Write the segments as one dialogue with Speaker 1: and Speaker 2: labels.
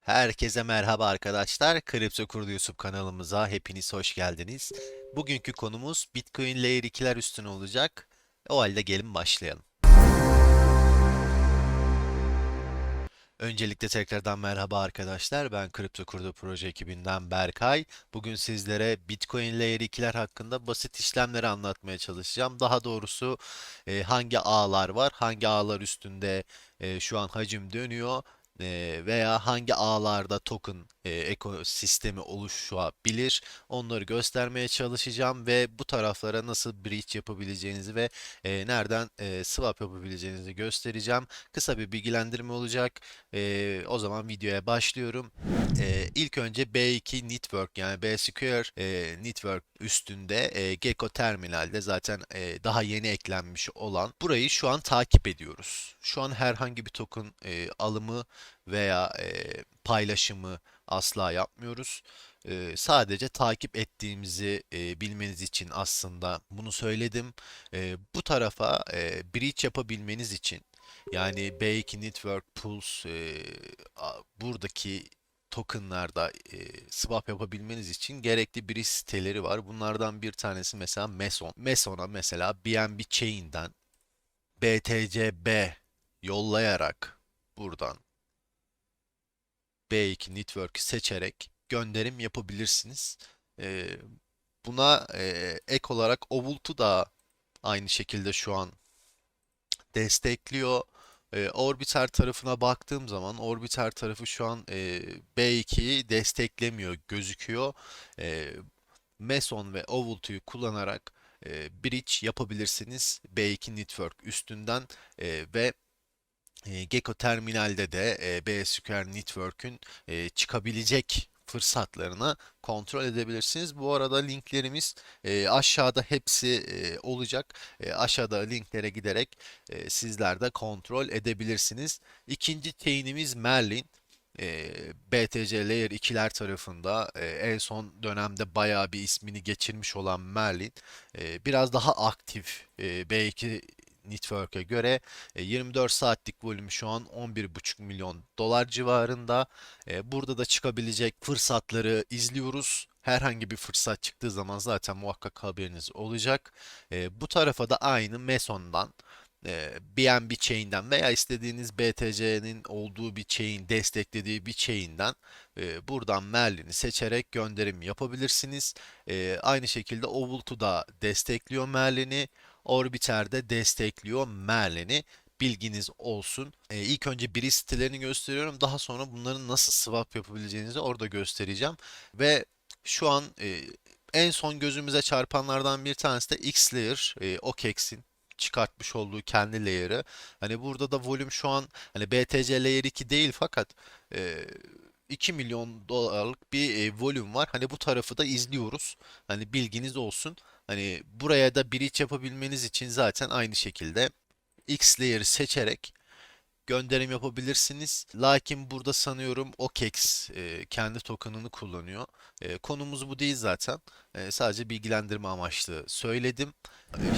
Speaker 1: Herkese merhaba arkadaşlar. Kripto Kurdu YouTube kanalımıza hepiniz hoş geldiniz. Bugünkü konumuz Bitcoin Layer 2'ler üstüne olacak. O halde gelin başlayalım. Öncelikle tekrardan merhaba arkadaşlar. Ben Kripto Kurdu proje ekibinden Berkay. Bugün sizlere Bitcoin Layer 2'ler hakkında basit işlemleri anlatmaya çalışacağım. Daha doğrusu hangi ağlar var, hangi ağlar üstünde şu an hacim dönüyor veya hangi ağlarda token ekosistemi oluşabilir. Onları göstermeye çalışacağım ve bu taraflara nasıl bridge yapabileceğinizi ve nereden swap yapabileceğinizi göstereceğim. Kısa bir bilgilendirme olacak. O zaman videoya başlıyorum. İlk önce B2 Network yani B-Square Network üstünde Gecko Terminal'de zaten daha yeni eklenmiş olan burayı şu an takip ediyoruz. Şu an herhangi bir token alımı veya paylaşımı asla yapmıyoruz. Sadece takip ettiğimizi bilmeniz için aslında bunu söyledim. Bu tarafa bridge yapabilmeniz için yani B2 Network Pulse buradaki tokenlarda swap yapabilmeniz için gerekli bridge siteleri var. Bunlardan bir tanesi mesela Meson. Meson'a mesela BNB Chain'den BTCB yollayarak buradan B2 Network'ü seçerek gönderim yapabilirsiniz. E, Buna ek olarak Ovult'u da aynı şekilde şu an destekliyor. Orbiter tarafına baktığım zaman Orbiter tarafı şu an B2'yi desteklemiyor gözüküyor. E, Meson ve Ovultu'yu kullanarak bridge yapabilirsiniz B2 Network üstünden ve Gecko Terminal'de de B-Square Network'ün çıkabilecek fırsatlarını kontrol edebilirsiniz. Bu arada linklerimiz aşağıda hepsi olacak. Aşağıda linklere giderek sizler de kontrol edebilirsiniz. İkinci chain'imiz Merlin. BTC Layer 2'ler tarafında en son dönemde bayağı bir ismini geçirmiş olan Merlin biraz daha aktif B2 Network'e göre 24 saatlik volümü şu an 11,5 milyon dolar civarında. Burada da çıkabilecek fırsatları izliyoruz. Herhangi bir fırsat çıktığı zaman zaten muhakkak haberiniz olacak. Bu tarafa da aynı Meson'dan BNB chain'den veya istediğiniz BTC'nin olduğu bir chain, desteklediği bir chain'den buradan Merlin'i seçerek gönderim yapabilirsiniz. Aynı şekilde Ovultu da destekliyor Merlin'i. Orbiter de destekliyor Merlin'i. Bilginiz olsun. İlk önce biri sitelerini gösteriyorum. Daha sonra bunların nasıl swap yapabileceğinizi orada göstereceğim. Ve şu an en son gözümüze çarpanlardan bir tanesi de Xlayer, OKEx'in çıkartmış olduğu kendi layer'ı. Hani burada da volüm şu an hani BTC Layer 2 değil fakat e, 2 milyon dolarlık bir volüm var. Hani bu tarafı da izliyoruz. Hani bilginiz olsun. Hani buraya da bridge yapabilmeniz için zaten aynı şekilde X layer'ı seçerek gönderim yapabilirsiniz. Lakin burada sanıyorum OKEx kendi token'ını kullanıyor. Konumuz bu değil zaten. Sadece bilgilendirme amaçlı söyledim.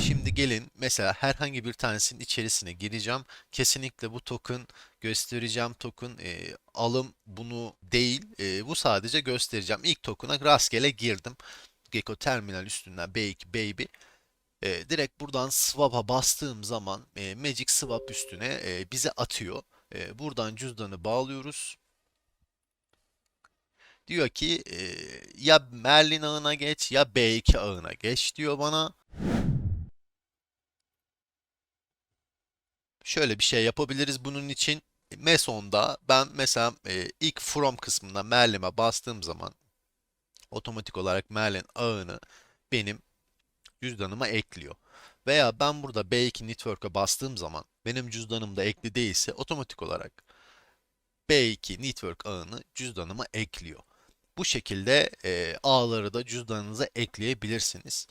Speaker 1: Şimdi gelin mesela herhangi bir tanesinin içerisine gireceğim. Kesinlikle bu token göstereceğim token alım bunu değil. Bu sadece göstereceğim. İlk token'a rastgele girdim. Gecko Terminal üstünden B2 Baby. Direkt buradan swap'a bastığım zaman Magic Swap üstüne bize atıyor. Buradan cüzdanı bağlıyoruz. Diyor ki ya Merlin ağına geç ya B2 ağına geç diyor bana. Şöyle bir şey yapabiliriz bunun için. Meson'da ben mesela ilk From kısmında Merlin'e bastığım zaman otomatik olarak Merlin ağını benim cüzdanıma ekliyor. Veya ben burada B2 Network'a bastığım zaman benim cüzdanımda ekli değilse otomatik olarak B2 Network ağını cüzdanıma ekliyor. Bu şekilde ağları da cüzdanınıza ekleyebilirsiniz.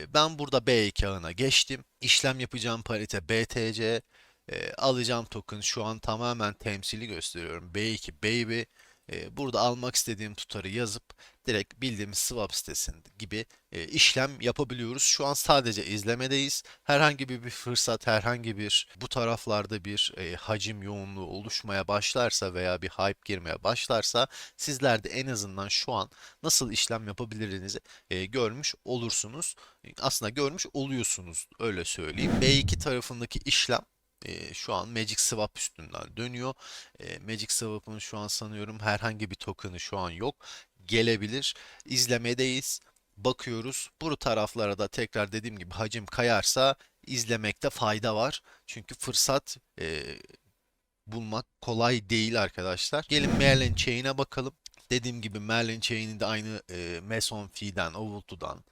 Speaker 1: Ben burada B2 ağına geçtim. İşlem yapacağım parite BTC. Alacağım token şu an tamamen temsili gösteriyorum. B2 Baby. Burada almak istediğim tutarı yazıp direkt bildiğimiz swap sitesinde gibi işlem yapabiliyoruz. Şu an sadece izlemedeyiz. Herhangi bir fırsat, herhangi bir bu taraflarda bir hacim yoğunluğu oluşmaya başlarsa veya bir hype girmeye başlarsa sizler de en azından şu an nasıl işlem yapabilirinizi görmüş olursunuz. Aslında görmüş oluyorsunuz öyle söyleyeyim. B2 tarafındaki işlem şu an Magic Swap üstünden dönüyor. Magic Swap'ın şu an sanıyorum herhangi bir token'ı şu an yok. Gelebilir. İzlemedeyiz. Bakıyoruz. Bu taraflara da tekrar dediğim gibi hacim kayarsa izlemekte fayda var. Çünkü fırsat bulmak kolay değil arkadaşlar. Gelin Merlin Chain'e bakalım. Dediğim gibi Merlin Chain'i de aynı Meson Fee'den, Ovultu'dan,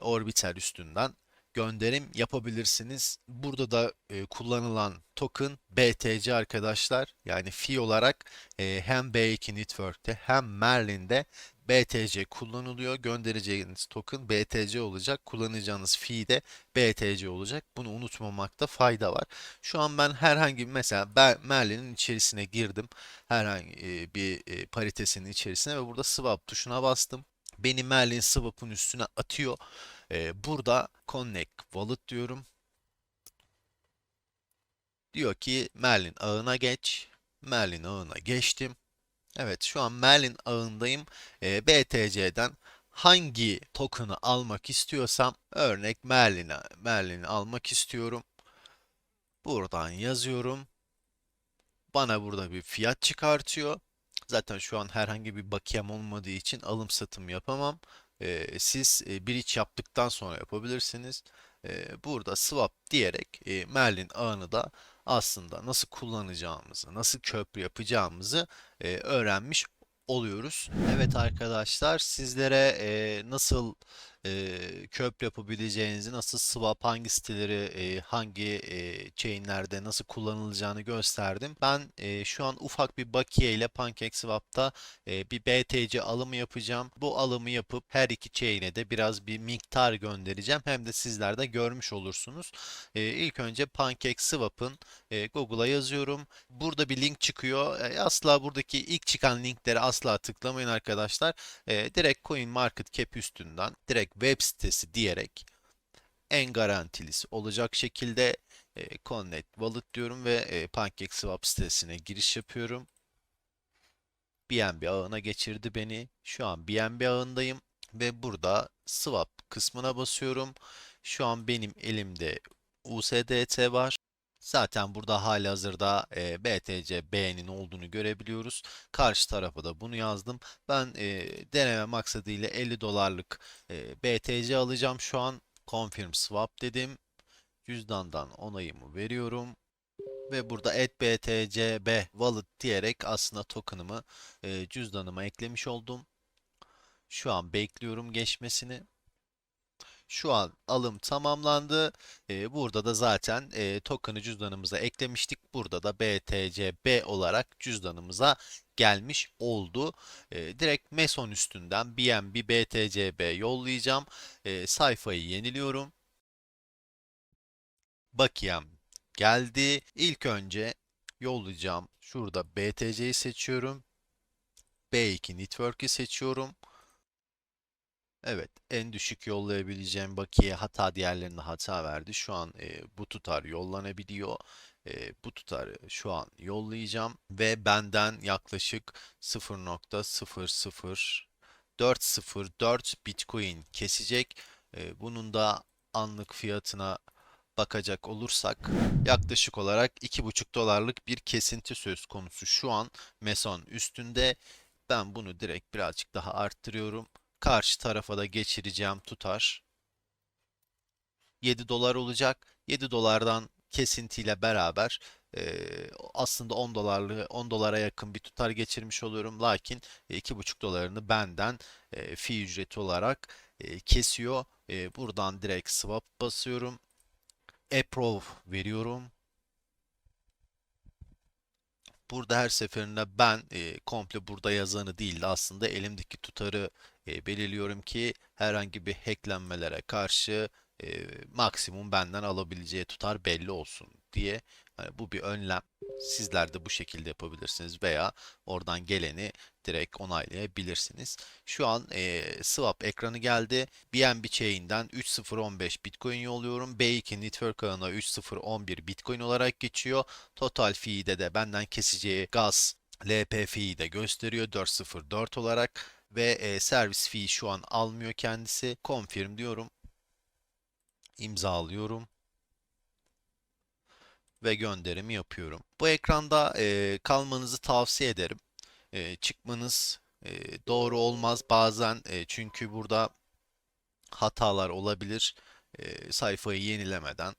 Speaker 1: Orbiter üstünden gönderim yapabilirsiniz. Burada da kullanılan token BTC arkadaşlar. Yani fee olarak hem B2 Network'te hem Merlin'de BTC kullanılıyor. Göndereceğiniz token BTC olacak. Kullanacağınız fee de BTC olacak. Bunu unutmamakta fayda var. Şu an ben herhangi mesela ben Merlin'in içerisine girdim. Herhangi bir paritesinin içerisine ve burada swap tuşuna bastım. Beni Merlin swap'ın üstüne atıyor. Burada Connect Wallet diyorum. Diyor ki Merlin ağına geç. Merlin ağına geçtim. Evet şu an Merlin ağındayım. BTC'den hangi token'ı almak istiyorsam örnek Merlin'i almak istiyorum. Buradan yazıyorum. Bana burada bir fiyat çıkartıyor. Zaten şu an herhangi bir bakiyem olmadığı için alım satım yapamam. Siz bridge yaptıktan sonra yapabilirsiniz. Burada swap diyerek Merlin ağını da aslında nasıl kullanacağımızı, nasıl köprü yapacağımızı öğrenmiş oluyoruz. Evet arkadaşlar sizlere nasıl köprü yapabileceğinizi, nasıl swap, hangi siteleri, hangi chainlerde nasıl kullanılacağını gösterdim. Ben şu an ufak bir bakiye ile PancakeSwap'ta bir BTC alımı yapacağım. Bu alımı yapıp her iki chain'e de biraz bir miktar göndereceğim. Hem de sizler de görmüş olursunuz. İlk önce PancakeSwap'ın Google'a yazıyorum. Burada bir link çıkıyor. Asla buradaki ilk çıkan linklere asla tıklamayın arkadaşlar. Direkt CoinMarketCap üstünden direkt web sitesi diyerek en garantilisi olacak şekilde Connect Wallet diyorum ve PancakeSwap sitesine giriş yapıyorum. BNB ağına geçirdi beni. Şu an BNB ağındayım ve burada swap kısmına basıyorum. Şu an benim elimde USDT var. Zaten burada halihazırda BTC B'nin olduğunu görebiliyoruz. Karşı tarafa da bunu yazdım. Ben deneme maksadıyla 50 dolarlık BTC alacağım şu an. Confirm swap dedim. Cüzdandan onayımı veriyorum. Ve burada add BTCB wallet diyerek aslında token'ımı cüzdanıma eklemiş oldum. Şu an bekliyorum geçmesini. Şu an alım tamamlandı. Burada da zaten token'ı cüzdanımıza eklemiştik. Burada da BTCB olarak cüzdanımıza gelmiş oldu. Direkt Meson üstünden BNB BTCB yollayacağım. Sayfayı yeniliyorum. Bakiyem geldi. İlk önce yollayacağım. Şurada BTC'yi seçiyorum. B2 Network'ü seçiyorum. Evet, en düşük yollayabileceğim bakiye hata diğerlerinde hata verdi. Şu an bu tutar yollanabiliyor. Bu tutarı şu an yollayacağım ve benden yaklaşık 0.00404 Bitcoin kesecek. Bunun da anlık fiyatına bakacak olursak yaklaşık olarak 2,5 dolarlık bir kesinti söz konusu. Şu an Meson üstünde. Ben bunu direkt birazcık daha arttırıyorum. Karşı tarafa da geçireceğim tutar 7 dolar olacak. 7 dolardan kesintiyle beraber aslında 10 dolara yakın bir tutar geçirmiş oluyorum. Lakin 2,5 dolarını benden fee ücreti olarak kesiyor. Buradan direkt swap basıyorum. Approve veriyorum. Burada her seferinde ben komple burada yazanı değil de aslında elimdeki tutarı belirliyorum ki herhangi bir hacklenmelere karşı maksimum benden alabileceği tutar belli olsun diye. Hani bu bir önlem. Sizler de bu şekilde yapabilirsiniz veya oradan geleni direkt onaylayabilirsiniz. Şu an swap ekranı geldi. BNB Chain'den 3015 Bitcoin yolluyorum. B2 Network ağına 3011 Bitcoin olarak geçiyor. Total fee'de de benden keseceği gaz LP fee'yi de gösteriyor 404 olarak ve servis fee şu an almıyor kendisi. Confirm diyorum. İmzalıyorum ve gönderimi yapıyorum. Bu ekranda kalmanızı tavsiye ederim. Çıkmanız doğru olmaz bazen çünkü burada hatalar olabilir. Sayfayı yenilemeden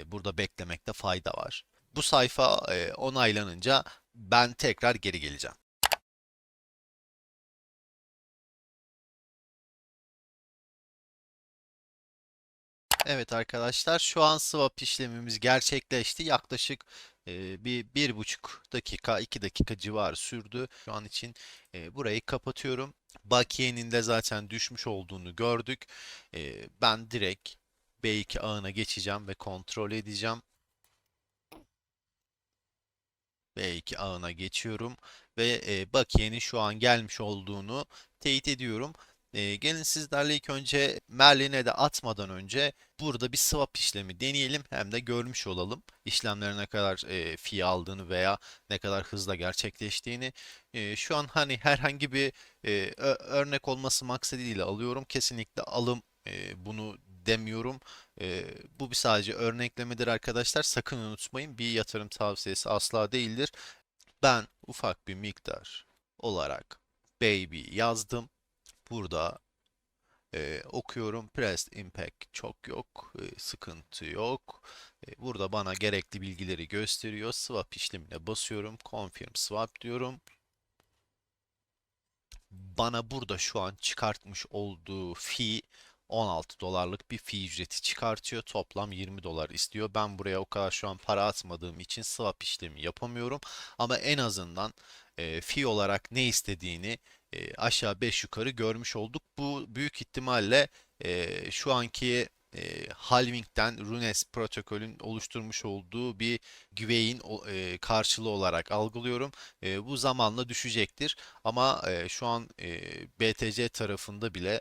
Speaker 1: burada beklemekte fayda var. Bu sayfa onaylanınca ben tekrar geri geleceğim. Evet arkadaşlar, şu an swap işlemimiz gerçekleşti. Yaklaşık bir buçuk dakika, 2 dakika civarı sürdü. Şu an için burayı kapatıyorum. Bakiyenin de zaten düşmüş olduğunu gördük. Ben direkt B2 ağına geçeceğim ve kontrol edeceğim. B2 ağına geçiyorum ve bakiyenin şu an gelmiş olduğunu teyit ediyorum. Gelin sizlerle ilk önce Merlin'e de atmadan önce burada bir swap işlemi deneyelim hem de görmüş olalım işlemlerin ne kadar fee aldığını veya ne kadar hızla gerçekleştiğini. Şu an hani herhangi bir örnek olması maksadıyla alıyorum. Kesinlikle alım bunu demiyorum. Bu bir sadece örneklemedir arkadaşlar. Sakın unutmayın, bir yatırım tavsiyesi asla değildir. Ben ufak bir miktar olarak baby yazdım. Burada okuyorum. Pressed impact çok yok. Sıkıntı yok. Burada bana gerekli bilgileri gösteriyor. Swap işlemine basıyorum. Confirm swap diyorum. Bana burada şu an çıkartmış olduğu fee 16 dolarlık bir fee ücreti çıkartıyor. Toplam 20 dolar istiyor. Ben buraya o kadar şu an para atmadığım için swap işlemi yapamıyorum. Ama en azından fee olarak ne istediğini aşağı 5 yukarı görmüş olduk. Bu büyük ihtimalle şu anki halving'den Runes protokolün oluşturmuş olduğu bir güveyin karşılığı olarak algılıyorum. Bu zamanla düşecektir. Ama şu an BTC tarafında bile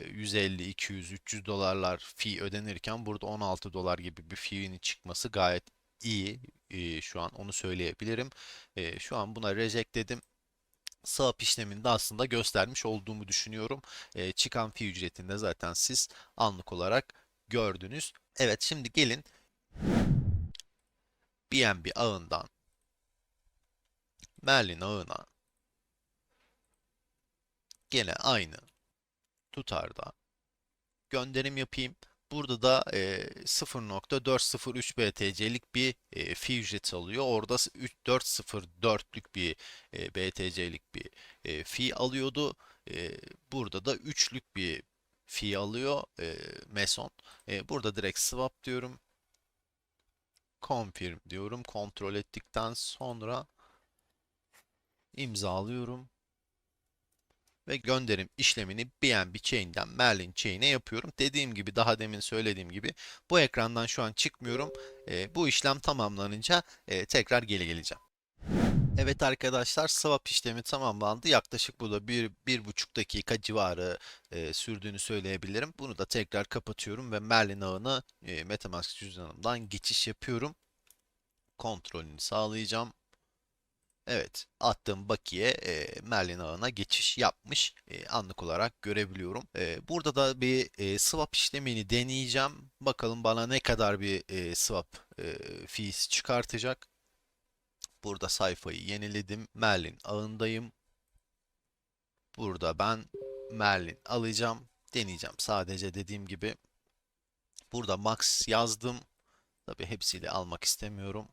Speaker 1: 150, 200, 300 dolarlar fee ödenirken burada 16 dolar gibi bir fee'nin çıkması gayet iyi. Şu an onu söyleyebilirim. Şu an buna reject dedim. Swap işleminde aslında göstermiş olduğumu düşünüyorum. Çıkan fee ücretinde zaten siz anlık olarak gördünüz. Evet, şimdi gelin BNB ağından Merlin ağına gene aynı tutarda gönderim yapayım. Burada da 0.403 BTC'lik bir fee ücreti alıyor. Orada 404'lük bir BTC'lik bir fee alıyordu. Burada da 3'lük bir fee alıyor Meson. Burada direkt swap diyorum. Confirm diyorum. Kontrol ettikten sonra imzalıyorum. Ve gönderim işlemini BNB Chain'den Merlin Chain'e yapıyorum. Dediğim gibi, daha demin söylediğim gibi bu ekrandan şu an çıkmıyorum. Bu işlem tamamlanınca tekrar geri geleceğim. Evet arkadaşlar, swap işlemi tamamlandı. Yaklaşık bu da bir buçuk dakika civarı sürdüğünü söyleyebilirim. Bunu da tekrar kapatıyorum ve Merlin ağına MetaMask cüzdanımdan geçiş yapıyorum. Kontrolünü sağlayacağım. Evet, attığım bakiye Merlin ağına geçiş yapmış. Anlık olarak görebiliyorum. Burada da bir swap işlemini deneyeceğim. Bakalım bana ne kadar bir swap fees çıkartacak. Burada sayfayı yeniledim. Merlin ağındayım. Burada ben Merlin alacağım. Deneyeceğim sadece, dediğim gibi. Burada max yazdım. Tabii hepsiyle almak istemiyorum.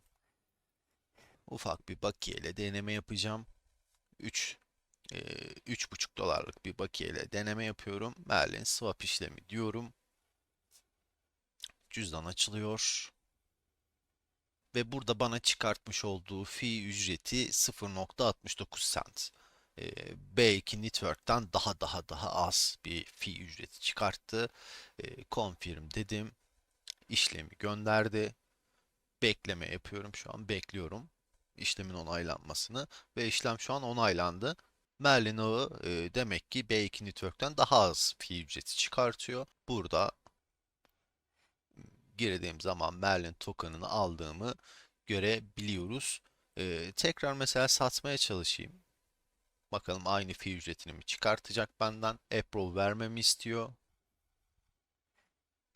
Speaker 1: Ufak bir bakiye ile deneme yapacağım. 3 3,5 dolarlık bir bakiyeyle deneme yapıyorum. Merlin swap işlemi diyorum. Cüzdan açılıyor. Ve burada bana çıkartmış olduğu fee ücreti 0.69 cent. B2 Network'ten daha az bir fee ücreti çıkarttı. Confirm dedim. İşlemi gönderdi. Bekleme yapıyorum. Şu an bekliyorum. işlemin onaylanmasını ve işlem şu an onaylandı. Merlin ağı demek ki B2 Network'ten daha az fee ücreti çıkartıyor. Burada girdiğim zaman Merlin token'ını aldığımı görebiliyoruz. Tekrar mesela satmaya çalışayım. Bakalım aynı fee ücretini mi çıkartacak benden. Approve vermemi istiyor.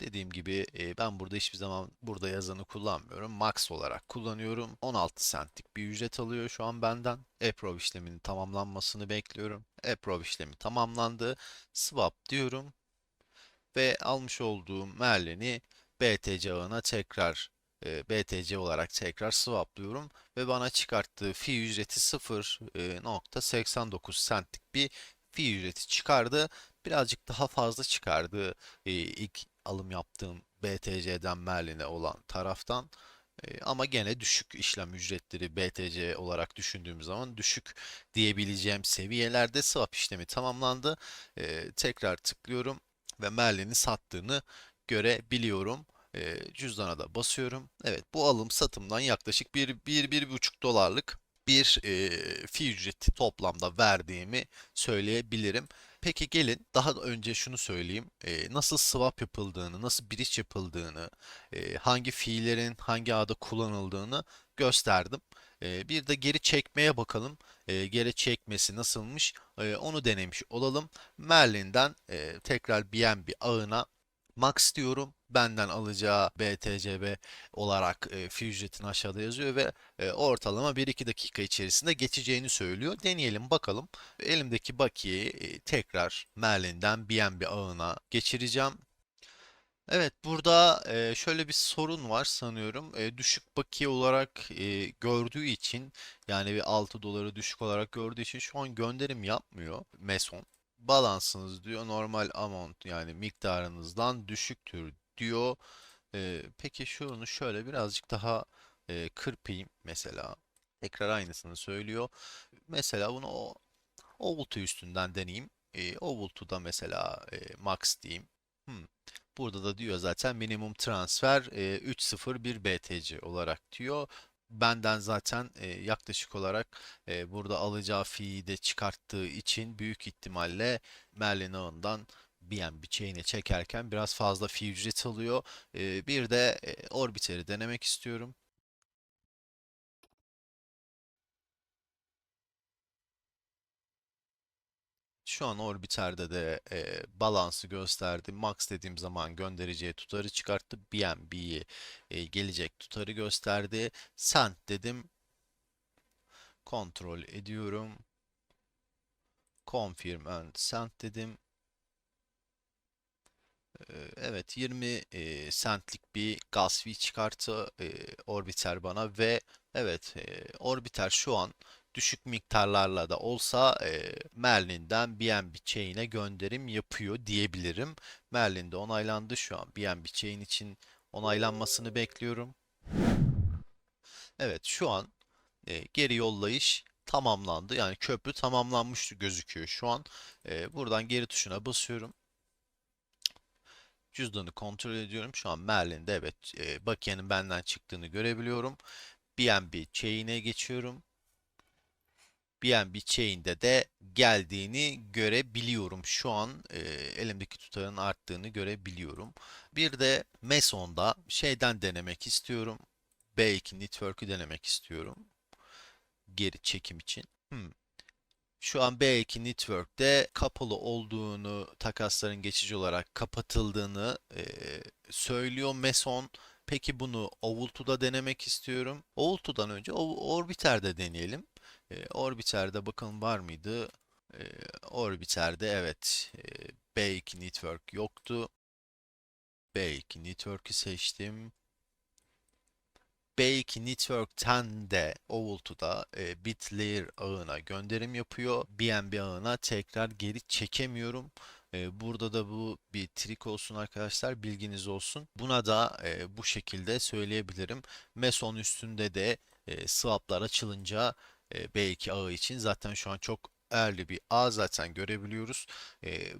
Speaker 1: Dediğim gibi ben burada hiçbir zaman burada yazanı kullanmıyorum. Max olarak kullanıyorum. 16 centlik bir ücret alıyor şu an benden. Approve işleminin tamamlanmasını bekliyorum. Approve işlemi tamamlandı. Swap diyorum ve almış olduğum Merlin'i BTC ağına tekrar BTC olarak tekrar swaplıyorum ve bana çıkarttığı fee ücreti 0,89 centlik bir fee ücreti çıkardı. Birazcık daha fazla çıkardı ilk alım yaptığım BTC'den Merlin'e olan taraftan. Ama gene düşük işlem ücretleri BTC olarak düşündüğüm zaman düşük diyebileceğim seviyelerde swap işlemi tamamlandı. Tekrar tıklıyorum ve Merlin'i sattığını görebiliyorum. Cüzdana da basıyorum. Evet, bu alım satımdan yaklaşık 1-1,5 dolarlık bir fee ücreti toplamda verdiğimi söyleyebilirim. Peki gelin daha önce şunu söyleyeyim. Nasıl swap yapıldığını, nasıl bridge yapıldığını, hangi fiillerin hangi ağda kullanıldığını gösterdim. Bir de geri çekmeye bakalım. Geri çekmesi nasılmış? Onu denemiş olalım. Merlin'den tekrar BNB ağına Max diyorum. Benden alacağı BTCB olarak fee ücretini aşağıda yazıyor ve ortalama 1-2 dakika içerisinde geçeceğini söylüyor. Deneyelim bakalım. Elimdeki bakiyeyi tekrar Merlin'den BNB ağına geçireceğim. Evet, burada şöyle bir sorun var sanıyorum. Düşük bakiye olarak gördüğü için yani bir 6 doları düşük olarak gördüğü için şu an gönderim yapmıyor Meson. Balansınız diyor normal amount yani miktarınızdan düşüktür diyor. Peki şunu şöyle birazcık daha kırpayım mesela. Tekrar aynısını söylüyor. Mesela bunu Ovaltı üstünden deneyeyim. Ovaltı'da mesela max diyeyim. Hmm. Burada da diyor zaten minimum transfer 301 BTC olarak diyor. Benden zaten yaklaşık olarak burada alacağı fee'yi de çıkarttığı için büyük ihtimalle Merlin ağından BNB chain'e çekerken biraz fazla fee ücreti alıyor. Bir de Orbiter'i denemek istiyorum. Şu an Orbiter'de de balansı gösterdi. Max dediğim zaman göndereceği tutarı çıkarttı. BNB'yi gelecek tutarı gösterdi. Send dedim. Kontrol ediyorum. Confirm and send dedim. Evet 20 centlik bir gas fee çıkarttı Orbiter bana ve evet Orbiter şu an düşük miktarlarla da olsa Merlin'den BNB chain'e gönderim yapıyor diyebilirim. Merlin'de onaylandı şu an BNB chain için onaylanmasını bekliyorum. Evet şu an geri yollayış tamamlandı. Yani köprü tamamlanmış gözüküyor şu an. Buradan geri tuşuna basıyorum. Cüzdanı kontrol ediyorum. Şu an Merlin'de evet bakiyenin benden çıktığını görebiliyorum. BNB chain'e geçiyorum. BNB chain'de de geldiğini görebiliyorum. Şu an elimdeki tutarın arttığını görebiliyorum. Bir de Meson'da şeyden denemek istiyorum. B2 Network'ü denemek istiyorum. Geri çekim için. Şu an B2 Network'te kapalı olduğunu, takasların geçici olarak kapatıldığını söylüyor Meson. Peki bunu Ovultu'da denemek istiyorum. Ovultu'dan önce Orbiter'de deneyelim. Orbiter'de bakalım var mıydı? E, Orbiter'de evet B2 Network yoktu. B2 Network'ü seçtim. B2 Network'ten de Ovalt'da BitLayer ağına gönderim yapıyor. BNB ağına tekrar geri çekemiyorum. Burada da bu bir trik olsun arkadaşlar, bilginiz olsun. Buna da bu şekilde söyleyebilirim. Meson üstünde de swaplar açılınca B2 ağı için zaten şu an çok early bir ağ zaten görebiliyoruz.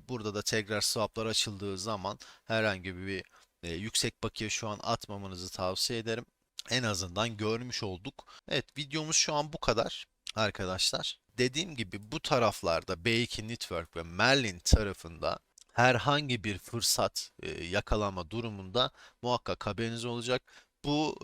Speaker 1: Burada da tekrar swaplar açıldığı zaman herhangi bir yüksek bakiye şu an atmamanızı tavsiye ederim. en azından görmüş olduk. Evet, videomuz şu an bu kadar arkadaşlar. Dediğim gibi bu taraflarda B2 Network ve Merlin tarafında herhangi bir fırsat yakalama durumunda muhakkak haberiniz olacak. Bu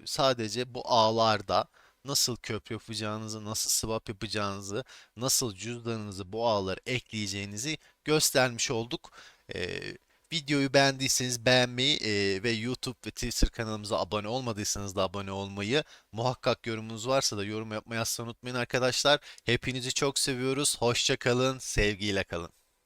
Speaker 1: sadece bu ağlarda nasıl köprü yapacağınızı, nasıl swap yapacağınızı, nasıl cüzdanınızı bu ağlara ekleyeceğinizi göstermiş olduk. E, Videoyu beğendiyseniz beğenmeyi ve YouTube ve Twitter kanalımıza abone olmadıysanız da abone olmayı, muhakkak yorumunuz varsa da yorum yapmayı asla unutmayın arkadaşlar. Hepinizi çok seviyoruz. Hoşça kalın, sevgiyle kalın.